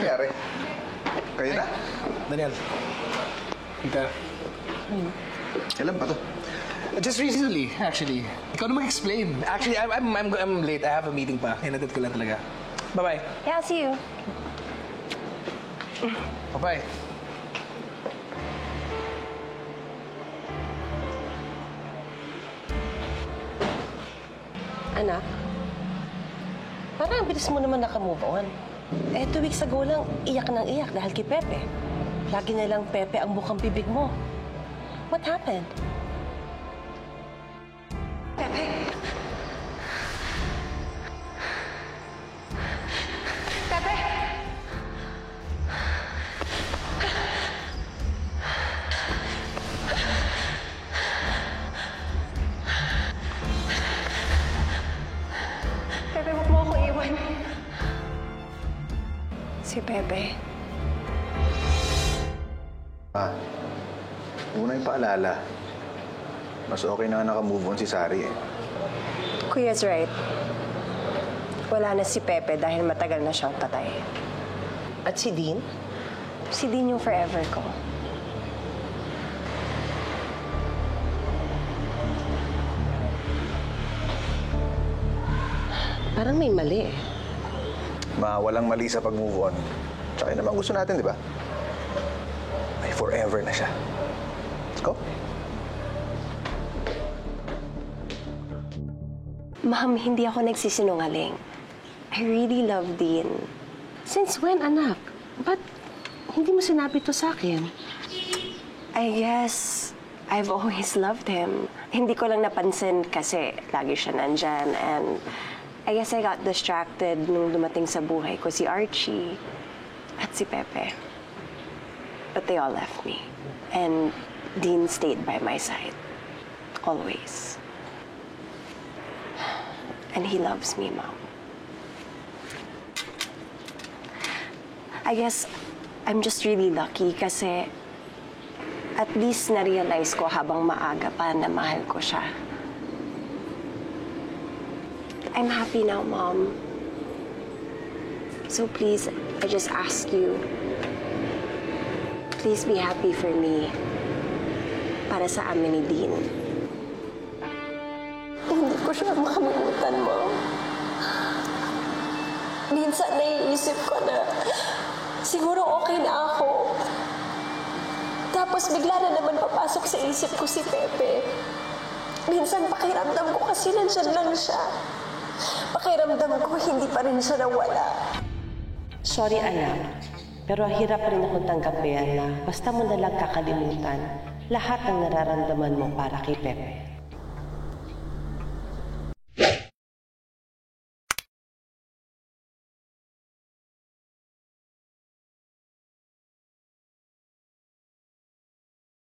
nangyari? Kayo na? Daniel. Ika. Kailan pa to? Just recently, actually. Ikaw na mag-explain. Actually, I'm late. I have a meeting pa. Hinatid ko lang talaga. Bye-bye. Yeah, I'll see you. Bye-bye. Anak, parang ang bilis mo naman nakamove on. 2 weeks ago lang, iyak ng iyak dahil kay Pepe. Lagi na lang Pepe ang bukang bibig mo. What happened? Pepe! Pepe! Pepe, huwag mo ako iwan. Si Pepe. Una yung paalala. Mas okay na naka-move on si Sari eh. Kuya's right. Wala na si Pepe dahil matagal na siyang patay. At si Dean? Si Dean yung forever ko. Parang may mali eh. Walang mali sa pag-move on. Tsaka yun naman gusto natin, di ba? May forever na siya. Let's go. Ma'am, hindi ako nagsisinungaling. I really love Dean. Since when, anak? Ba't hindi mo sinabi to sa akin? I guess I've always loved him. Hindi ko lang napansin kasi lagi siya nandyan. And I guess I got distracted nung dumating sa buhay ko si Archie at si Pepe. But they all left me. And Dean stayed by my side. Always. And he loves me, Mom. I guess I'm just really lucky kasi at least na-realize ko habang maaga pa na mahal ko siya. I'm happy now, Mom. So please, I just ask you, please be happy for me para sa amin ni Dean. Hindi ko siya makalimutan, Mom. Minsan naiisip ko na siguro okay na ako. Tapos bigla na naman papasok sa isip ko si Pepe. Minsan pakiramdam ko kasi nandyan lang siya. Pakiramdam ko hindi pa rin siya nawala. Sorry, anak. Pero hirap rin akong tanggapin na basta mo nalang kakalimutan lahat ng nararamdaman mo para kay Pepe.